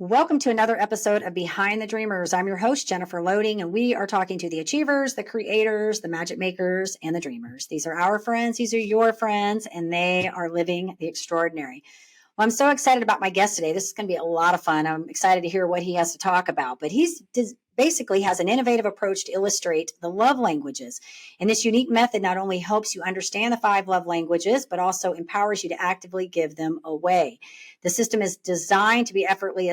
Welcome to another episode of Behind the Dreamers. I'm your host, Jennifer Loading, and we are talking to the achievers, the creators, the magic makers, and the dreamers. These are our friends. These are your friends, and they are living the extraordinary. Well, I'm so excited about my guest today. This is going to be a lot of fun. I'm excited to hear what he has to talk about. But he's basically has an innovative approach to illustrate the love languages. And this unique method not only helps you understand the 5 love languages, but also empowers you to actively give them away. The system is designed to be effortlessly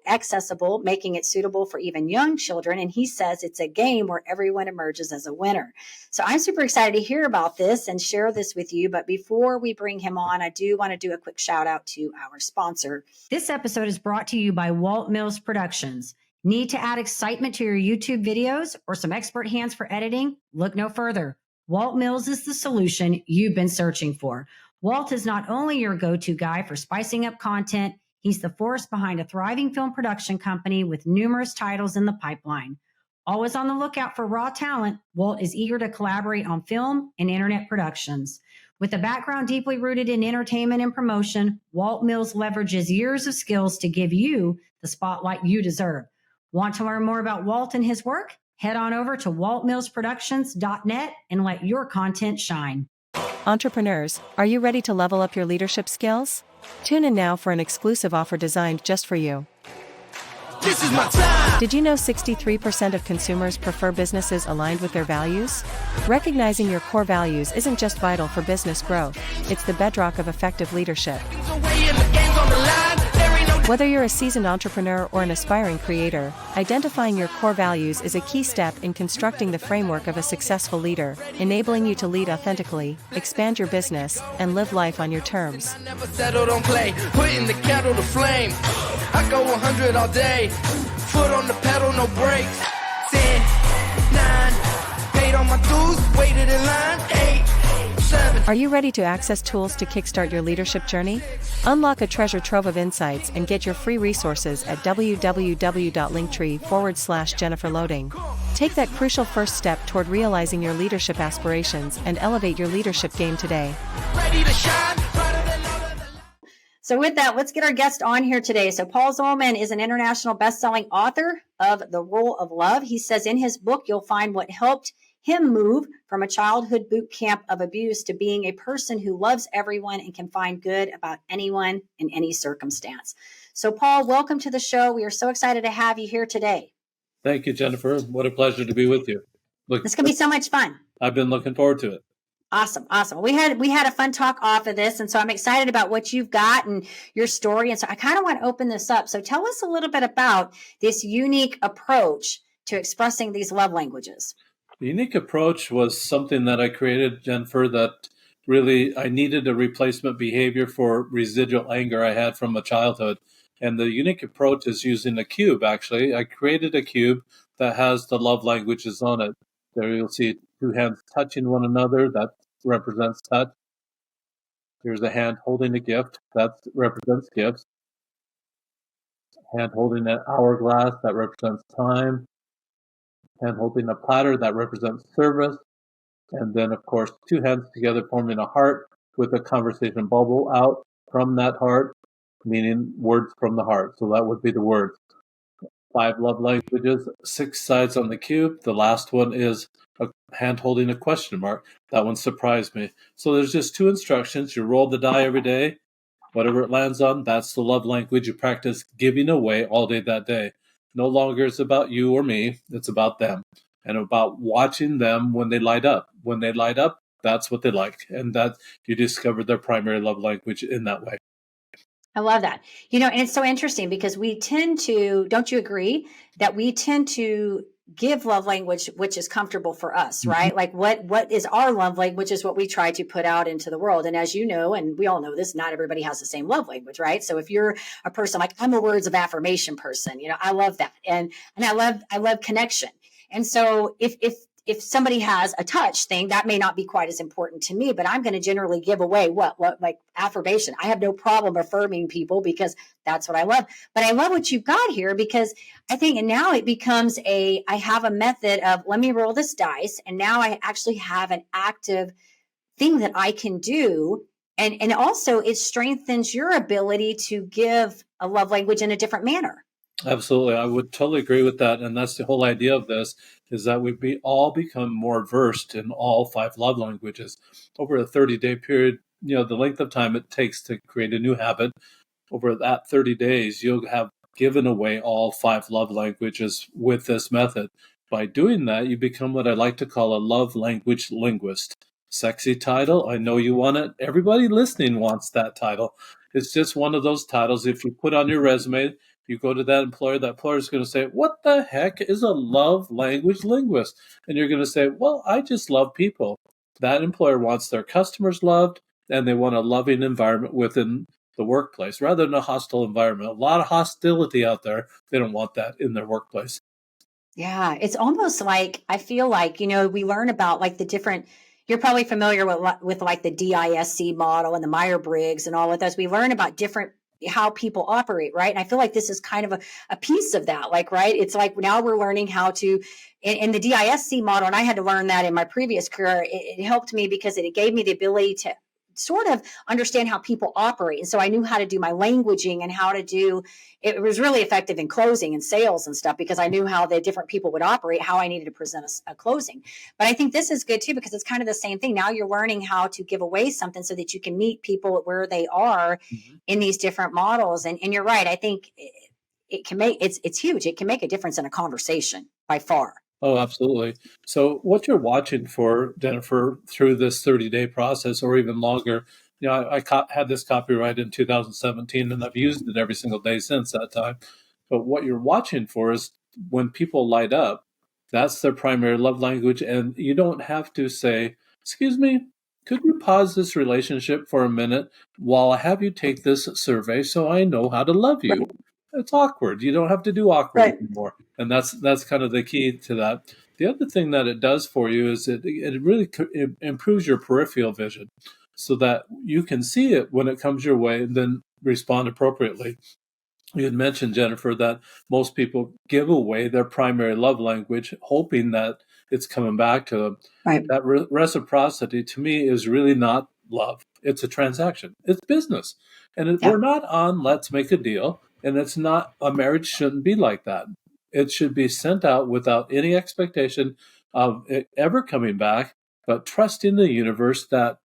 accessible, making it suitable for even young children. And he says it's a game where everyone emerges as a winner. So I'm super excited to hear about this and share this with you. But before we bring him on, I do want to do a quick shout out to our sponsor. This episode is brought to you by Walt Mills Productions. Need to add excitement to your YouTube videos or some expert hands for editing? Look no further. Walt Mills is the solution you've been searching for. Walt is not only your go-to guy for spicing up content, he's the force behind a thriving film production company with numerous titles in the pipeline. Always on the lookout for raw talent, Walt is eager to collaborate on film and internet productions. With a background deeply rooted in entertainment and promotion, Walt Mills leverages years of skills to give you the spotlight you deserve. Want to learn more about Walt and his work? Head on over to waltmillsproductions.net and let your content shine. Entrepreneurs, are you ready to level up your leadership skills? Tune in now for an exclusive offer designed just for you. This is my time. Did you know 63% of consumers prefer businesses aligned with their values? Recognizing your core values isn't just vital for business growth, it's the bedrock of effective leadership. Whether you're a seasoned entrepreneur or an aspiring creator, identifying your core values is a key step in constructing the framework of a successful leader, enabling you to lead authentically, expand your business, and live life on your terms. I never settled on play, putting the kettle to flame. I go 100 all day, foot on the pedal, no brakes. 10, 9, paid all my dues, waited in line, 8, 7. Are you ready to access tools to kickstart your leadership journey? Unlock a treasure trove of insights and get your free resources at www.linktree/Jennifer Loading. Take that crucial first step toward realizing your leadership aspirations and elevate your leadership game today. Ready to shine, brighter than all of the So with that, let's get our guest on here today. So Paul Zolman is an international best-selling author of The Rule of Love. He says in his book, you'll find what helped him move from a childhood boot camp of abuse to being a person who loves everyone and can find good about anyone in any circumstance. So Paul, welcome to the show. We are so excited to have you here today. Thank you, Jennifer. What a pleasure to be with you. It's going to be so much fun. I've been looking forward to it. Awesome. We had a fun talk off of this. And so I'm excited about what you've got and your story. And so I kind of want to open this up. So tell us a little bit about this unique approach to expressing these love languages. The unique approach was something that I created, Jennifer, that really I needed a replacement behavior for residual anger I had from my childhood. And the unique approach is using a cube, actually. I created a cube that has the love languages on it. There you'll see 2 hands touching one another. That represents touch. Here's a hand holding a gift. That represents gifts. Hand holding an hourglass. That represents time. Hand holding a platter. That represents service. And then, of course, 2 hands together forming a heart with a conversation bubble out from that heart, meaning words from the heart. So that would be the words. 5 love languages, 6 sides on the cube. The last one is a hand holding a question mark. That one surprised me. So there's just 2 instructions. You roll the die every day. Whatever it lands on, that's the love language you practice giving away all day that day. No longer is about you or me. It's about them and about watching them when they light up. When they light up, that's what they like. And that you discover their primary love language in that way. I love that. And it's so interesting because we tend to, don't you agree, that we tend to give love language which is comfortable for us, right? Like what is our love language is what we try to put out into the world. And as you know, and we all know this, not everybody has the same love language, right? So if you're a person like I'm a words of affirmation person, I love that. And I love connection. And so if somebody has a touch thing, that may not be quite as important to me, but I'm going to generally give away what like affirmation. I have no problem affirming people because that's what I love. But I love what you've got here because I think, and now it becomes I have a method of let me roll this dice. And now I actually have an active thing that I can do And also it strengthens your ability to give a love language in a different manner. Absolutely. I would totally agree with that. And that's the whole idea of this, is that we all become more versed in all 5 love languages over a 30-day period. The length of time it takes to create a new habit, over that 30 days, you'll have given away all 5 love languages with this method. By doing that, you become what I like to call a love language linguist. Sexy title. I know you want it. Everybody listening wants that title. It's just one of those titles. If you put on your resume, you go to that employer is going to say, what the heck is a love language linguist? And you're going to say, well, I just love people. That employer wants their customers loved, and they want a loving environment within the workplace rather than a hostile environment. A lot of hostility out there. They don't want that in their workplace. Yeah, it's almost like, I feel like, we learn about like the different, you're probably familiar with like the DISC model and the Myers-Briggs and all of those. We learn about different, how people operate, right? And I feel like this is kind of a piece of that, like, right? It's like now we're learning how to, in the DISC model, and I had to learn that in my previous career, it helped me because it gave me the ability to sort of understand how people operate. And so I knew how to do my languaging and how to do, it was really effective in closing and sales and stuff because I knew how the different people would operate, how I needed to present a closing. But I think this is good too, because it's kind of the same thing. Now you're learning how to give away something so that you can meet people where they are in these different models. And you're right. I think it can make, it's huge. It can make a difference in a conversation by far. Oh, absolutely. So what you're watching for, Jennifer, through this 30-day process or even longer, I had this copyright in 2017 and I've used it every single day since that time. But what you're watching for is when people light up, that's their primary love language. And you don't have to say, excuse me, could you pause this relationship for a minute while I have you take this survey so I know how to love you? Right. It's awkward. You don't have to do awkward Right. anymore. And that's kind of the key to that. The other thing that it does for you is it really it improves your peripheral vision so that you can see it when it comes your way and then respond appropriately. You had mentioned, Jennifer, that most people give away their primary love language, hoping that it's coming back to them. Right. That reciprocity, to me, is really not love. It's a transaction. It's business. And Yeah. we're not on let's make a deal. And it's not, a marriage shouldn't be like that. It should be sent out without any expectation of it ever coming back, but trusting the universe that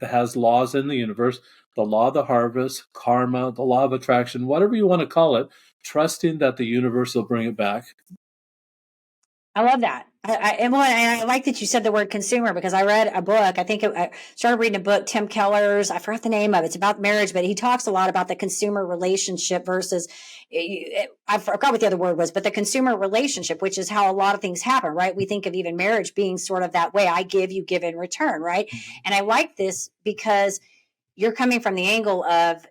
has laws in the universe, the law of the harvest, karma, the law of attraction, whatever you want to call it, trusting that the universe will bring it back. I love that. And I like that you said the word consumer because I read a book. I started reading a book, Tim Keller's. I forgot the name of it. It's about marriage, but he talks a lot about the consumer relationship versus, I forgot what the other word was, but the consumer relationship, which is how a lot of things happen, right? We think of even marriage being sort of that way. I give, you give in return, right? And I like this because you're coming from the angle of,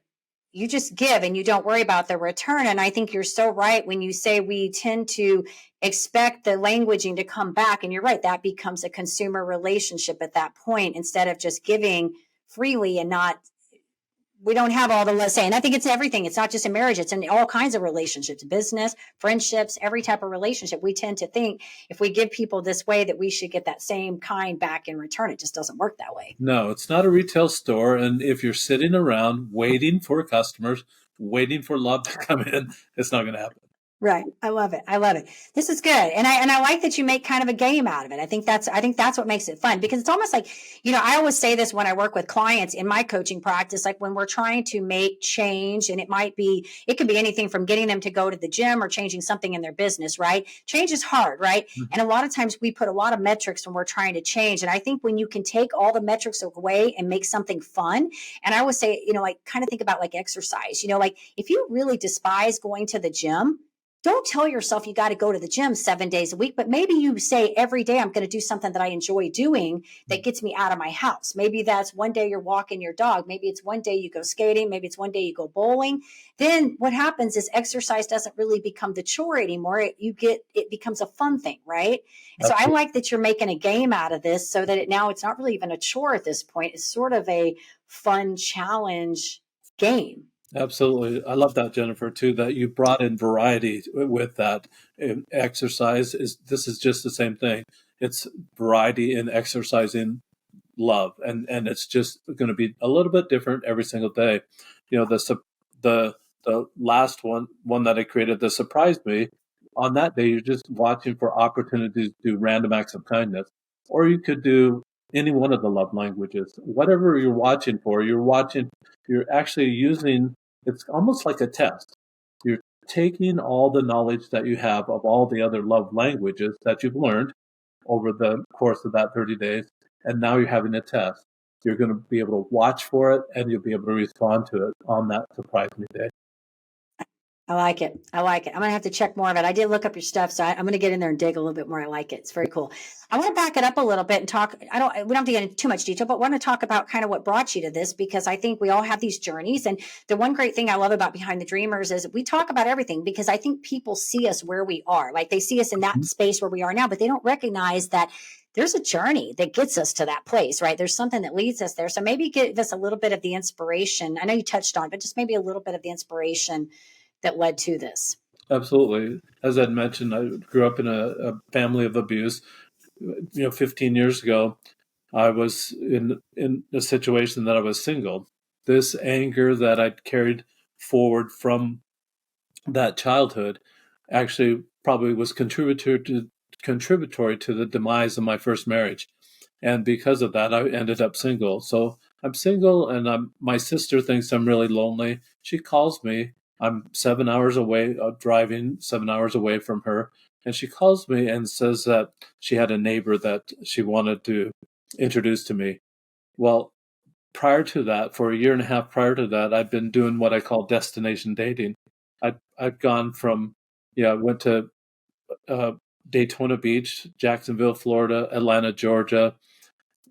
you just give and you don't worry about the return. And I think you're so right when you say we tend to expect the languaging to come back. And you're right, that becomes a consumer relationship at that point instead of just giving freely and not, we don't have all the, let's say, and I think it's everything. It's not just in marriage, it's in all kinds of relationships, business, friendships, every type of relationship. We tend to think if we give people this way that we should get that same kind back in return. It just doesn't work that way. No, it's not a retail store. And if you're sitting around waiting for customers, waiting for love to come in, it's not going to happen. Right. I love it. I love it. This is good. And I like that you make kind of a game out of it. I think that's what makes it fun because it's almost like, I always say this when I work with clients in my coaching practice, like when we're trying to make change, and it could be anything from getting them to go to the gym or changing something in their business, right? Change is hard, right? Mm-hmm. And a lot of times we put a lot of metrics when we're trying to change. And I think when you can take all the metrics away and make something fun, and I always say, like kind of think about like exercise, like if you really despise going to the gym, don't tell yourself you got to go to the gym 7 days a week, but maybe you say every day I'm going to do something that I enjoy doing that gets me out of my house. Maybe that's one day you're walking your dog. Maybe it's one day you go skating. Maybe it's one day you go bowling. Then what happens is exercise doesn't really become the chore anymore. It becomes a fun thing, right? And so I like that you're making a game out of this so that it's not really even a chore at this point. It's sort of a fun challenge game. Absolutely. I love that, Jennifer, too, that you brought in variety with that. And exercise this is just the same thing. It's variety in exercising love, and it's just going to be a little bit different every single day. The last one that I created that surprised me, on that day you're just watching for opportunities to do random acts of kindness, or you could do any one of the love languages. Whatever you're watching for, you're actually using, it's almost like a test. You're taking all the knowledge that you have of all the other love languages that you've learned over the course of that 30 days, and now you're having a test. You're going to be able to watch for it, and you'll be able to respond to it on that surprise me day. I like it. I like it. I'm going to have to check more of it. I did look up your stuff, so I'm going to get in there and dig a little bit more. I like it. It's very cool. I want to back it up a little bit and talk. We don't have to get into too much detail, but I want to talk about kind of what brought you to this, because I think we all have these journeys. And the one great thing I love about Behind the Dreamers is we talk about everything, because I think people see us where we are. Like, they see us in that space where we are now, but they don't recognize that there's a journey that gets us to that place, right? There's something that leads us there. So maybe give us a little bit of the inspiration. I know you touched on, but just maybe a little bit of the inspiration that led to this. Absolutely. As I'd mentioned, I grew up in a family of abuse. 15 years ago, I was in a situation that I was single. This anger that I'd carried forward from that childhood actually probably was contributory to the demise of my first marriage. And because of that, I ended up single. So I'm single, and my sister thinks I'm really lonely. She calls me. I'm 7 hours away, driving 7 hours away from her. And she calls me and says that she had a neighbor that she wanted to introduce to me. Well, prior to that, for a year and a half prior to that, I'd been doing what I call destination dating. I'd gone from, I went to Daytona Beach, Jacksonville, Florida, Atlanta, Georgia,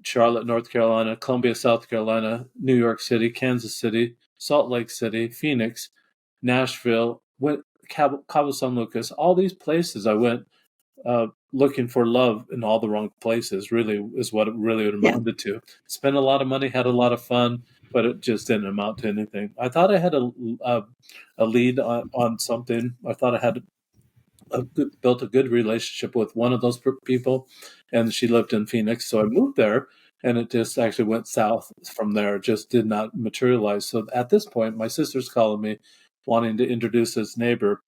Charlotte, North Carolina, Columbia, South Carolina, New York City, Kansas City, Salt Lake City, Phoenix, Nashville, Cabo San Lucas, all these places I went looking for love in all the wrong places, really is what it really amounted to. Spent a lot of money, had a lot of fun, but it just didn't amount to anything. I thought I had a lead on something. I thought I had built a good relationship with one of those people, and she lived in Phoenix. So I moved there, and it just actually went south from there. It just did not materialize. So at this point, my sister's calling me, wanting to introduce this neighbor.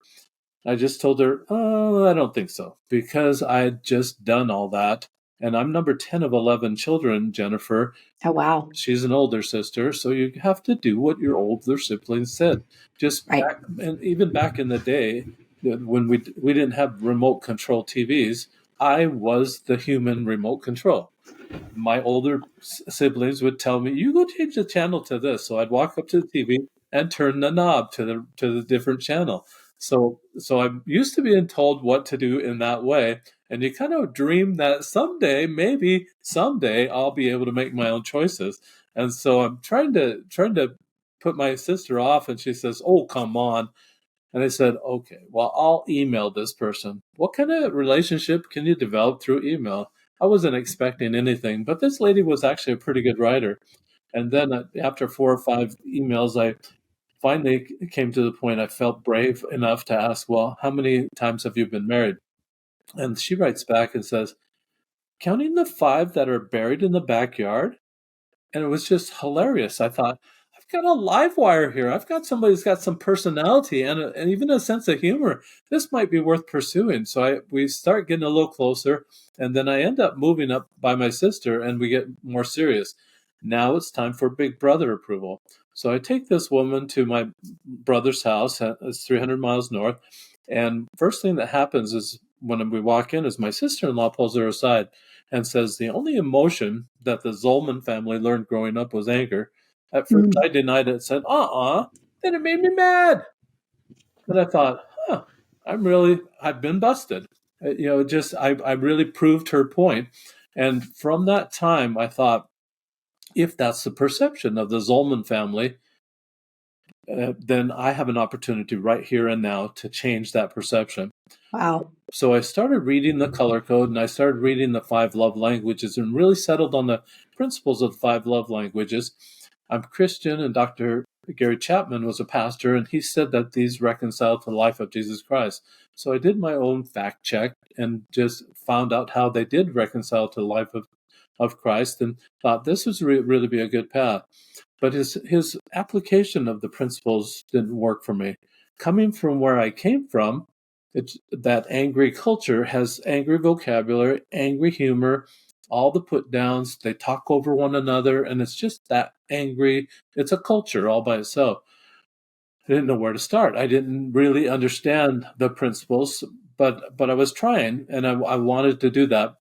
I just told her, oh, I don't think so, because I had just done all that. And I'm number 10 of 11 children, Jennifer. Oh, wow. She's an older sister, so you have to do what your older siblings said. Just right. And even back in the day, when we didn't have remote control TVs, I was the human remote control. My older siblings would tell me, "You go change the channel to this." So I'd walk up to the TV and turn the knob to the different channel. So I'm used to being told what to do in that way, and you kind of dream that maybe someday, I'll be able to make my own choices. And so I'm trying to put my sister off, and she says, "Oh, come on." And I said, "Okay, well, I'll email this person." What kind of relationship can you develop through email? I wasn't expecting anything, but this lady was actually a pretty good writer. And then after 4 or 5 emails, I finally came to the point I felt brave enough to ask, "Well, how many times have you been married?" And she writes back and says, "Counting the 5 that are buried in the backyard." And it was just hilarious. I thought, I've got a live wire here. I've got somebody who's got some personality and even a sense of humor. This might be worth pursuing. So we start getting a little closer, and then I end up moving up by my sister, and we get more serious. Now it's time for big brother approval. So I take this woman to my brother's house. It's 300 miles north. And first thing that happens is when we walk in is my sister-in-law pulls her aside and says the only emotion that the Zolman family learned growing up was anger. At first I denied it and said, then it made me mad. And I thought, I've been busted. I really proved her point. And from that time, I thought, if that's the perception of the Zolman family, then I have an opportunity right here and now to change that perception. Wow. So I started reading the color code, and I started reading the 5 love languages, and really settled on the principles of the 5 love languages. I'm Christian, and Dr. Gary Chapman was a pastor, and he said that these reconcile to the life of Jesus Christ. So I did my own fact check and just found out how they did reconcile to the life of of Christ, and thought this was really be a good path. But his application of the principles didn't work for me. Coming from where I came from, that angry culture has angry vocabulary, angry humor, all the put downs. They talk over one another, and it's just that angry. It's a culture all by itself. I didn't know where to start. I didn't really understand the principles, but I was trying, and I wanted to do that.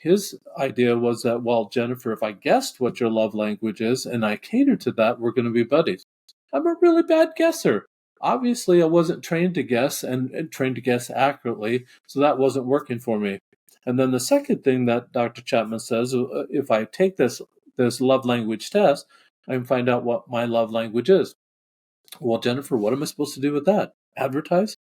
His idea was that, well, Jennifer, if I guessed what your love language is and I cater to that, we're going to be buddies. I'm a really bad guesser. Obviously, I wasn't trained to guess and trained to guess accurately, so that wasn't working for me. And then the second thing that Dr. Chapman says, if I take this love language test, I can find out what my love language is. Well, Jennifer, what am I supposed to do with that? Advertise?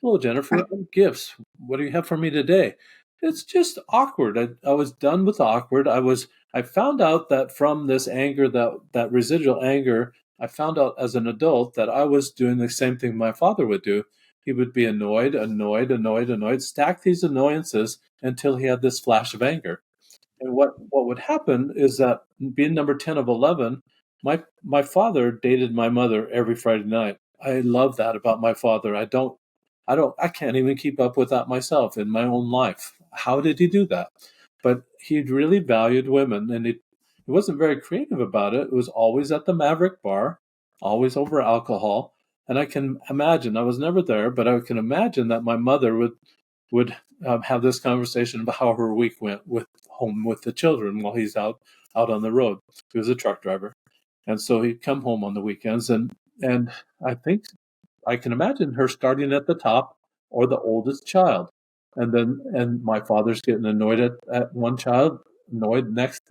Hello, Jennifer. Gifts. What do you have for me today? It's just awkward. I was done with awkward. I found out that from this anger, that residual anger, I found out as an adult that I was doing the same thing my father would do. He would be annoyed, stack these annoyances until he had this flash of anger. And what would happen is that, being number 10 of 11, my father dated my mother every Friday night. I love that about my father. I can't even keep up with that myself in my own life. How did he do that? But he really valued women, and he wasn't very creative about it. It was always at the Maverick Bar, always over alcohol. And I can imagine, I was never there, but I can imagine that my mother would have this conversation about how her week went home with the children while he's out on the road. He was a truck driver, and so he'd come home on the weekends, and I think I can imagine her starting at the top, or the oldest child, and my father's getting annoyed at one child, annoyed next.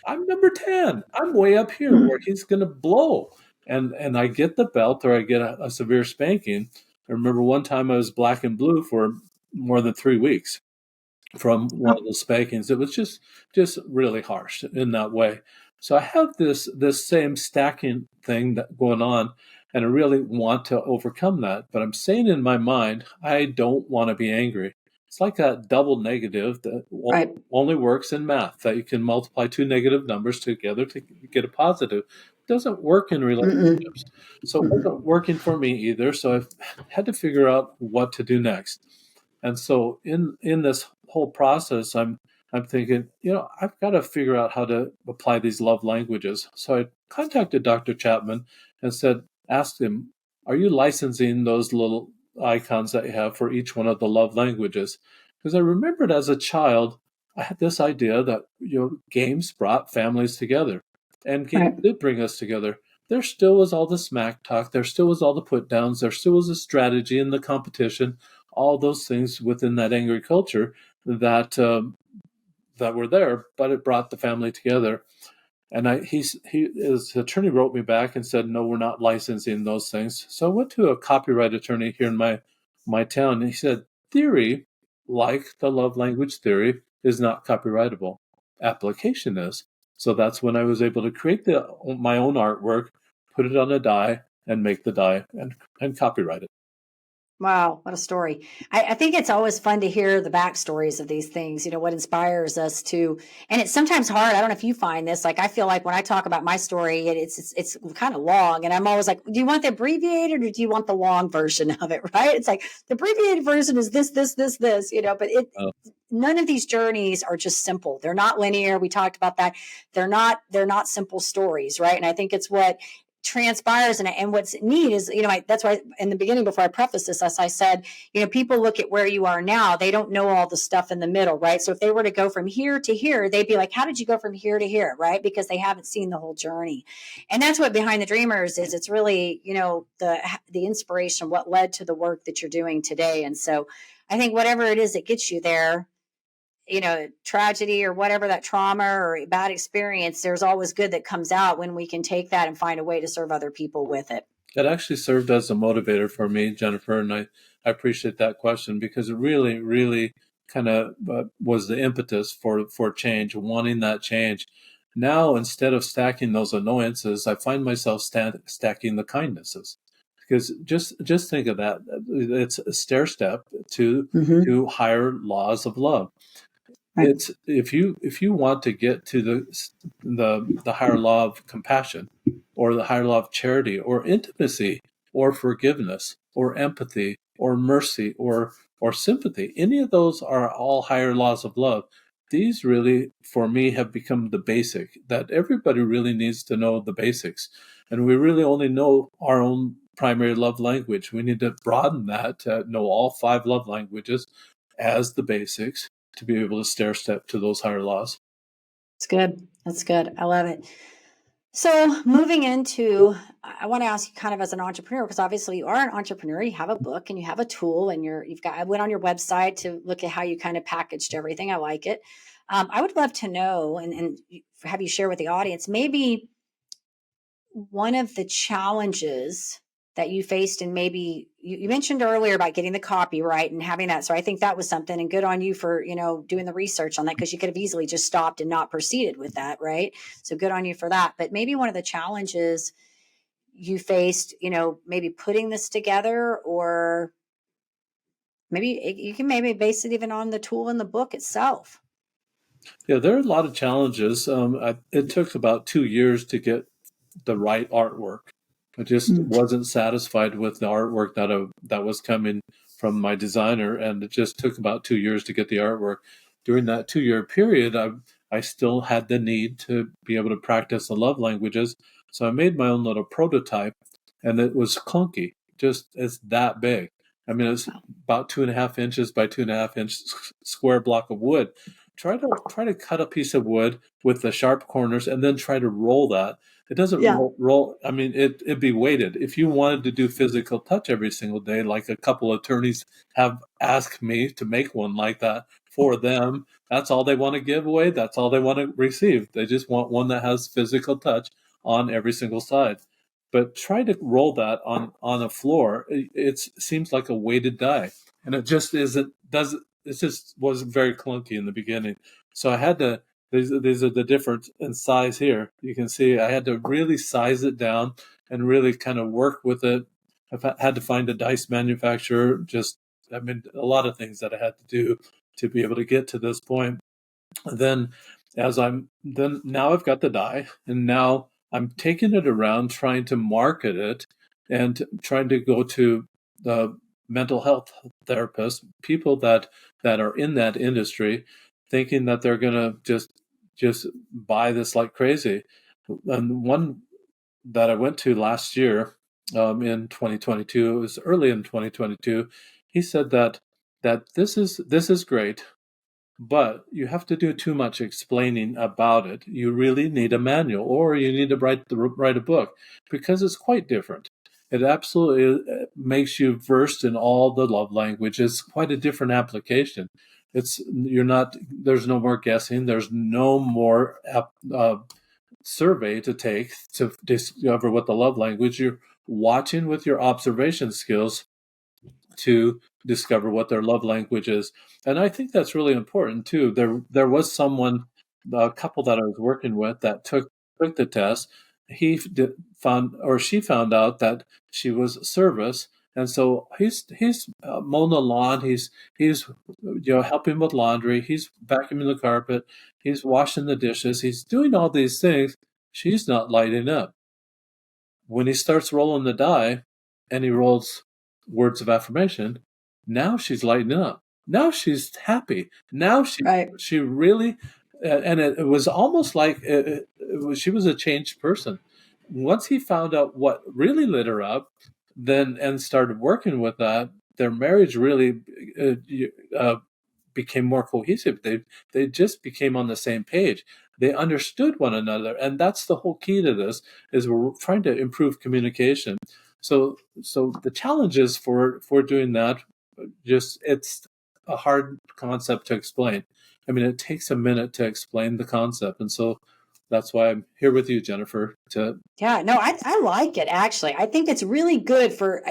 I'm number 10. I'm way up here where he's going to blow, and I get the belt, or I get a severe spanking. I remember one time I was black and blue for more than 3 weeks from one of those spankings. It was just really harsh in that way. So I have this same stacking thing going on, and I really want to overcome that. But I'm saying in my mind, I don't want to be angry. It's like that double negative that only works in math, that you can multiply two negative numbers together to get a positive. It doesn't work in relationships. So it wasn't working for me either. So I've had to figure out what to do next. And so in this whole process, I'm thinking, I've got to figure out how to apply these love languages. So I contacted Dr. Chapman and asked him, are you licensing those little icons that you have for each one of the love languages? Because I remembered as a child, I had this idea that, games brought families together, and games did bring us together. There still was all the smack talk. There still was all the put downs. There still was a strategy in the competition, all those things within that angry culture that were there, but it brought the family together. And his attorney wrote me back and said, no, we're not licensing those things. So I went to a copyright attorney here in my town, and he said, theory, like the love language theory, is not copyrightable. Application is. So that's when I was able to create my own artwork, put it on a die, and make the die and copyright it. Wow, what a story. I think it's always fun to hear the backstories of these things, what inspires us to, and it's sometimes hard. I don't know if you find this, like, I feel like when I talk about my story, it's kind of long, and I'm always like, do you want the abbreviated or do you want the long version of it, right? It's like, the abbreviated version is this, but none of these journeys are just simple. They're not linear. We talked about that. They're not simple stories, right? And I think it's what transpires, and what's neat is, that's why in the beginning, before I preface this, as I said, people look at where you are now, they don't know all the stuff in the middle, right? So if they were to go from here to here, they'd be like, how did you go from here to here, right? Because they haven't seen the whole journey. And that's what Behind the Dreamers is. It's really, the inspiration, what led to the work that you're doing today. And so I think whatever it is that gets you there, tragedy or whatever, that trauma or bad experience, there's always good that comes out when we can take that and find a way to serve other people with it. It actually served as a motivator for me, Jennifer, and I appreciate that question, because it really, really kind of was the impetus for change, wanting that change. Now, instead of stacking those annoyances, I find myself stacking the kindnesses. Because just think of that. It's a stair step to higher laws of love. Right. It's if you want to get to the higher law of compassion, or the higher law of charity, or intimacy, or forgiveness, or empathy, or mercy, or sympathy, any of those are all higher laws of love. These really, for me, have become the basic, that everybody really needs to know the basics. And we really only know our own primary love language. We need to broaden that to know all 5 love languages as the basics, to be able to stair step to those higher laws. It's good. That's good. I love it. So moving into, I want to ask you kind of as an entrepreneur, because obviously you are an entrepreneur, you have a book and you have a tool and I went on your website to look at how you kind of packaged everything. I like it. I would love to know and have you share with the audience, maybe one of the challenges that you faced, and maybe you mentioned earlier about getting the copyright and having that. So I think that was something, and good on you for, doing the research on that, because you could have easily just stopped and not proceeded with that. Right. So good on you for that. But maybe one of the challenges you faced, maybe putting this together, or maybe you can maybe base it even on the tool in the book itself. Yeah, there are a lot of challenges. It took about 2 years to get the right artwork. I just wasn't satisfied with the artwork that was coming from my designer, and it just took about 2 years to get the artwork. During that 2 year period, I still had the need to be able to practice the love languages, so I made my own little prototype, and it was clunky. Just it's that big. I mean, it's about 2.5 inches by 2.5 inch square block of wood. Try to cut a piece of wood with the sharp corners, and then try to roll that. It doesn't Yeah. roll. I mean, it'd be weighted. If you wanted to do physical touch every single day, like a couple of attorneys have asked me to make one like that for them, that's all they want to give away. That's all they want to receive. They just want one that has physical touch on every single side. But try to roll that on a floor. It seems like a weighted die, and it just isn't. Doesn't. It just was very clunky in the beginning. So I had to. These are the difference in size here. You can see I had to really size it down and really kind of work with it. I've had to find a dice manufacturer. I mean, a lot of things that I had to do to be able to get to this point. Then, now I've got the die, and now I'm taking it around, trying to market it, and trying to go to the mental health therapists, people that are in that industry, thinking that they're going to just buy this like crazy. And one that I went to last year, in 2022, it was early in 2022. He said that this is great, but you have to do too much explaining about it. You really need a manual, or you need to write a book, because it's quite different. It absolutely makes you versed in all the love languages. Quite a different application. There's no more guessing. There's no more survey to take to discover what the love language. You're watching with your observation skills to discover what their love language is. And I think that's really important too. There was someone, a couple that I was working with, that took the test. She found out that she was service, and so he's mowing the lawn. He's helping with laundry. He's vacuuming the carpet. He's washing the dishes. He's doing all these things. She's not lighting up. When he starts rolling the die, and he rolls words of affirmation, now she's lighting up. Now she's happy. Now Right. she really, and it was almost like she was a changed person. Once he found out what really lit her up, then and started working with that, their marriage really became more cohesive. They just became on the same page. They understood one another, and that's the whole key to this. Is we're trying to improve communication. So the challenges for doing that, just it's a hard concept to explain. I mean, it takes a minute to explain the concept, and so that's why I'm here with you, Jennifer. Yeah, no, I like it actually. I think it's really good for,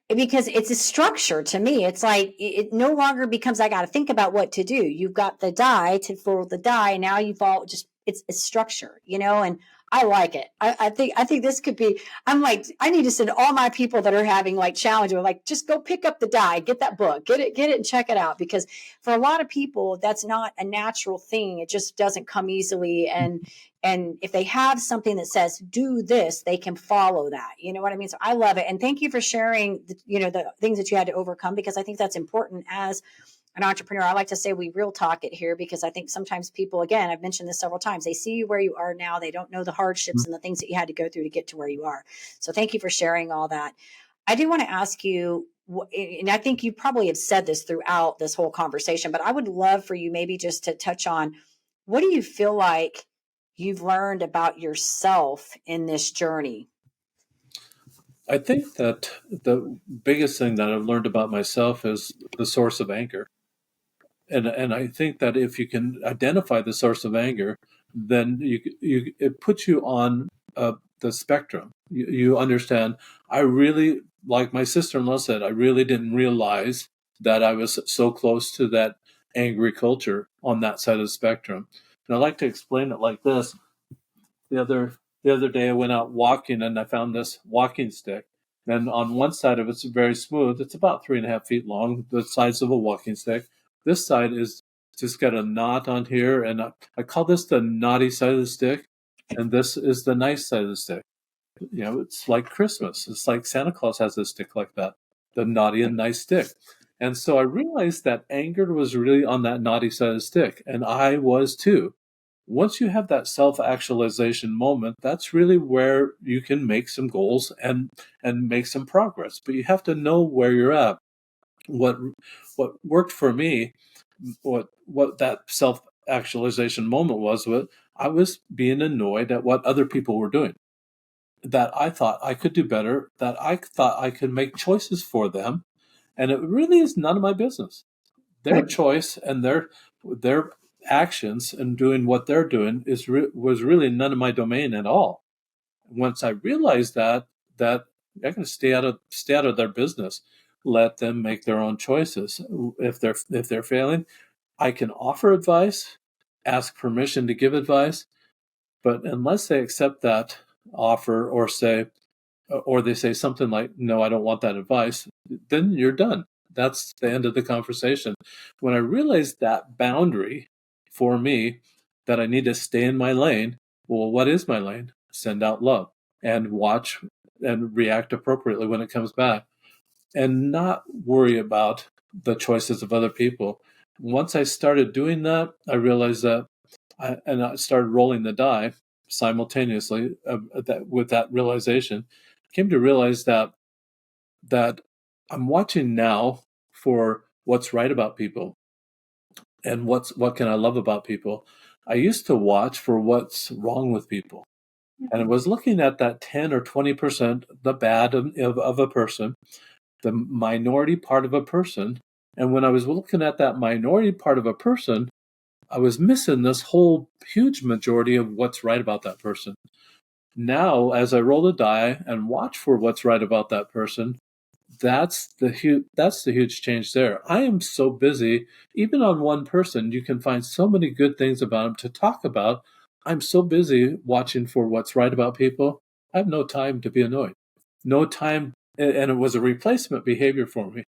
because it's a structure to me. It's like it no longer becomes I got to think about what to do. You've got the die to roll the die. Now you've all just it's structure, and I like it. I think this could be, I'm like, I need to send all my people that are having like challenges, like, just go pick up the die, get that book, get it and check it out. Because for a lot of people, that's not a natural thing. It just doesn't come easily. And if they have something that says, do this, they can follow that. You know what I mean? So I love it. And thank you for sharing, the things that you had to overcome, because I think that's important as an entrepreneur. I like to say we real talk it here, because I think sometimes people, again, I've mentioned this several times, they see you where you are now. They don't know the hardships and the things that you had to go through to get to where you are. So thank you for sharing all that. I do want to ask you, and I think you probably have said this throughout this whole conversation, but I would love for you maybe just to touch on, what do you feel like you've learned about yourself in this journey? I think that the biggest thing that I've learned about myself is the source of anger. And I think that if you can identify the source of anger, then it puts you on the spectrum. You understand. I really, like my sister-in-law said, I really didn't realize that I was so close to that angry culture on that side of the spectrum. And I like to explain it like this. The other day I went out walking and I found this walking stick. And on one side of it's very smooth. It's about 3.5 feet long, the size of a walking stick. This side is just got a knot on here, and I call this the naughty side of the stick, and this is the nice side of the stick. It's like Christmas. It's like Santa Claus has a stick like that, the naughty and nice stick. And so I realized that anger was really on that naughty side of the stick, and I was too. Once you have that self-actualization moment, that's really where you can make some goals and make some progress. But you have to know where you're at. What worked for me, what that self-actualization moment was, what I was being annoyed at what other people were doing. That I thought I could do better, that I thought I could make choices for them, and it really is none of my business. Their choice and their actions and doing what they're doing was really none of my domain at all. Once I realized that I can stay out of their business, let them make their own choices. If they're failing, I can offer advice, ask permission to give advice, but unless they accept that offer or they say something like, no, I don't want that advice, then you're done. That's the end of the conversation. When I realized that boundary for me, that I need to stay in my lane, well, what is my lane? Send out love and watch and react appropriately when it comes back, and not worry about the choices of other people. Once I started doing that, I realized that, I started rolling the die simultaneously with that realization. I came to realize that I'm watching now for what's right about people and what can I love about people. I used to watch for what's wrong with people. And I was looking at that 10 or 20%, the bad of a person, the minority part of a person. And when I was looking at that minority part of a person, I was missing this whole huge majority of what's right about that person. Now, as I roll the die and watch for what's right about that person, that's the huge change there. I am so busy, even on one person, you can find so many good things about them to talk about. I'm so busy watching for what's right about people. I have no time to be annoyed. No time, and it was a replacement behavior for me,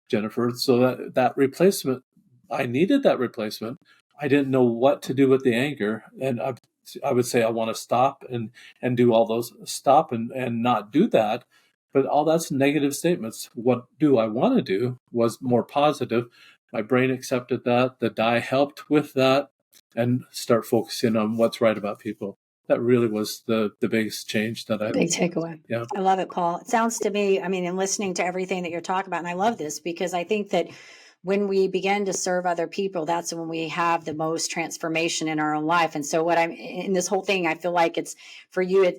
Jennifer. So that replacement, I needed that replacement. I didn't know what to do with the anger, and I would say I want to stop and do all those, stop and not do that. But all that's negative statements. What do I want to do was more positive. My brain accepted that. The die helped with that, and start focusing on what's right about people. That really was the biggest change that I. Big takeaway. Yeah. I love it, Paul. It sounds to me, I mean, in listening to everything that you're talking about, and I love this because I think that when we begin to serve other people, that's when we have the most transformation in our own life. And so what I'm in this whole thing, I feel like it's for you,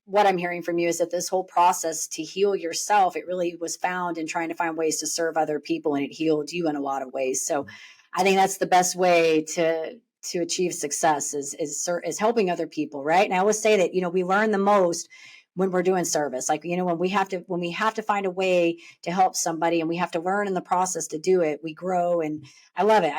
what I'm hearing from you is that this whole process to heal yourself, it really was found in trying to find ways to serve other people, and it healed you in a lot of ways. So I think that's the best way to achieve success is helping other people, right? And I always say that, we learn the most when we're doing service. Like, when we have to find a way to help somebody and we have to learn in the process to do it, we grow. And I love it.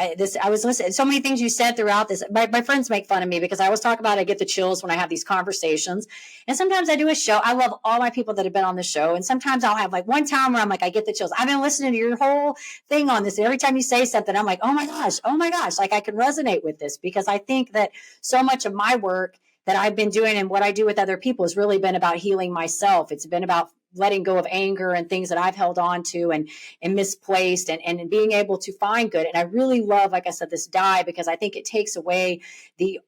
I was listening so many things you said throughout this. My friends make fun of me because I always talk about, I get the chills when I have these conversations. And sometimes I do a show. I love all my people that have been on the show. And sometimes I'll have like one time where I'm like, I get the chills. I've been listening to your whole thing on this. And every time you say something, I'm like, oh my gosh, like I can resonate with this, because I think that so much of my work that I've been doing and what I do with other people has really been about healing myself. It's been about letting go of anger and things that I've held on to and misplaced, and being able to find good. And I really love, like I said, this die, because I think it takes away the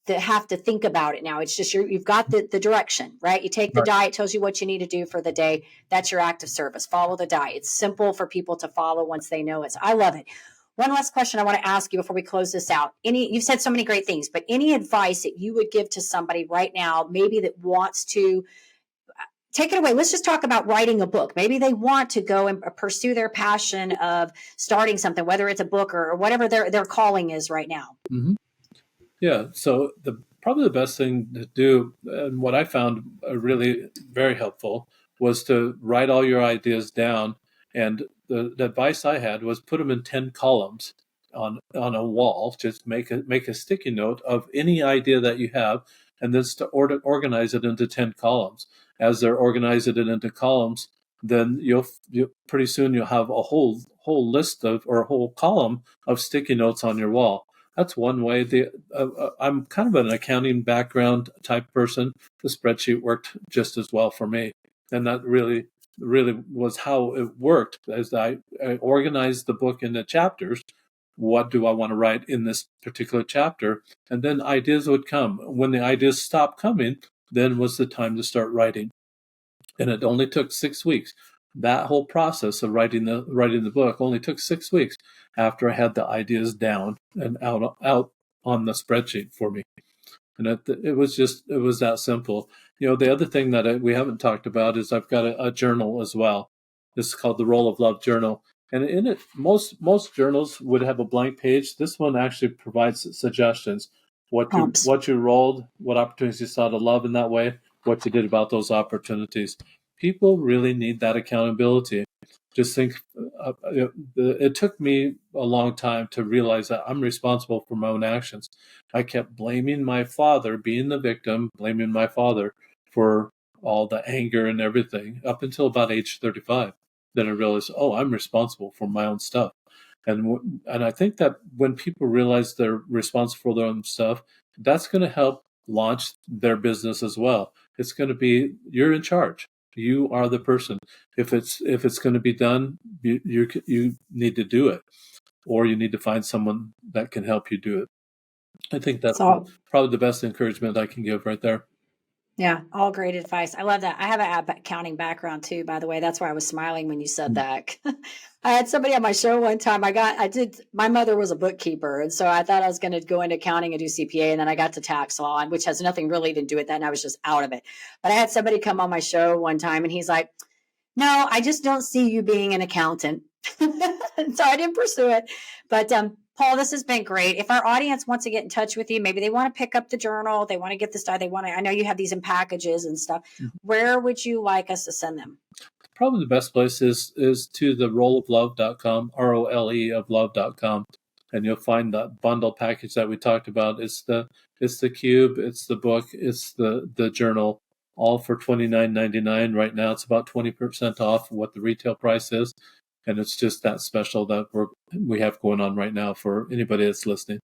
have to think about it now. It's just you've got the direction, right? You take the die, it tells you what you need to do for the day. That's your act of service. Follow the die. It's simple for people to follow once they know it. So I love it. One last question I want to ask you before we close this out. You've said so many great things, but any advice that you would give to somebody right now, maybe that wants to take it away? Let's just talk about writing a book. Maybe they want to go and pursue their passion of starting something, whether it's a book or whatever their calling is right now. Mm-hmm. Yeah. So probably the best thing to do, and what I found really very helpful, was to write all your ideas down. And the advice I had was put them in 10 columns on a wall. Just make a sticky note of any idea that you have, and then organize it into 10 columns. As they're organizing it into columns, then you'll pretty soon you'll have a whole list of, or a whole column of sticky notes on your wall. That's one way. I'm kind of an accounting background type person. The spreadsheet worked just as well for me, and that really was how it worked. As I organized the book into chapters, what do I want to write in this particular chapter, and then ideas would come. When the ideas stopped coming, then was the time to start writing, and it only took 6 weeks. That whole process of writing the book only took 6 weeks after I had the ideas down and out on the spreadsheet for me. And it was that simple. The other thing that we haven't talked about is I've got a journal as well. This is called the Roll of Love Journal. And in it, most journals would have a blank page. This one actually provides suggestions. What you rolled, what opportunities you saw to love in that way, what you did about those opportunities. People really need that accountability. Just think, it took me a long time to realize that I'm responsible for my own actions. I kept blaming my father, being the victim, blaming my father for all the anger and everything up until about age 35. Then I realized, I'm responsible for my own stuff. And I think that when people realize they're responsible for their own stuff, that's going to help launch their business as well. It's going to be, you're in charge. You are the person. If it's going to be done, you need to do it, or you need to find someone that can help you do it. I think that's probably the best encouragement I can give right there. Yeah, all great advice. I love that. I have an accounting background too, by the way. That's why I was smiling when you said that. I had somebody on my show one time. My mother was a bookkeeper. And so I thought I was going to go into accounting and do CPA. And then I got to tax law, which has nothing really to do with that. And I was just out of it. But I had somebody come on my show one time and he's like, no, I just don't see you being an accountant. So I didn't pursue it. But Paul, this has been great. If our audience wants to get in touch with you, maybe they want to pick up the journal, they want to get the stuff, I know you have these in packages and stuff. Mm-hmm. Where would you like us to send them? Probably the best place is to the roloflove.com, ROLE of love.com. And you'll find that bundle package that we talked about. It's the cube, it's the book, it's the journal, all for $29.99. Right now it's about 20% off what the retail price is. And it's just that special that we have going on right now for anybody that's listening.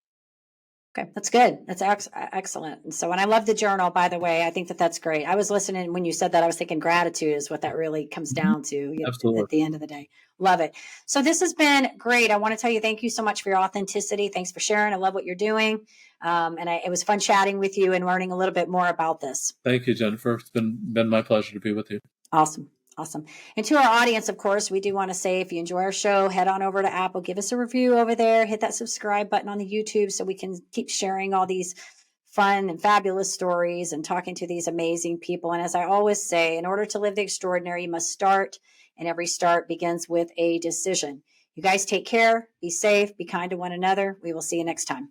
Okay, that's good. That's excellent. And so, and I love the journal, by the way. I think that's great. I was listening when you said that. I was thinking gratitude is what that really comes down to. Absolutely. At the end of the day. Love it. So this has been great. I want to tell you, thank you so much for your authenticity. Thanks for sharing. I love what you're doing. It was fun chatting with you and learning a little bit more about this. Thank you, Jennifer. It's been my pleasure to be with you. Awesome. And to our audience, of course, we do want to say, if you enjoy our show, head on over to Apple, give us a review over there, hit that subscribe button on the YouTube so we can keep sharing all these fun and fabulous stories and talking to these amazing people. And as I always say, in order to live the extraordinary, you must start, and every start begins with a decision. You guys take care, be safe, be kind to one another. We will see you next time.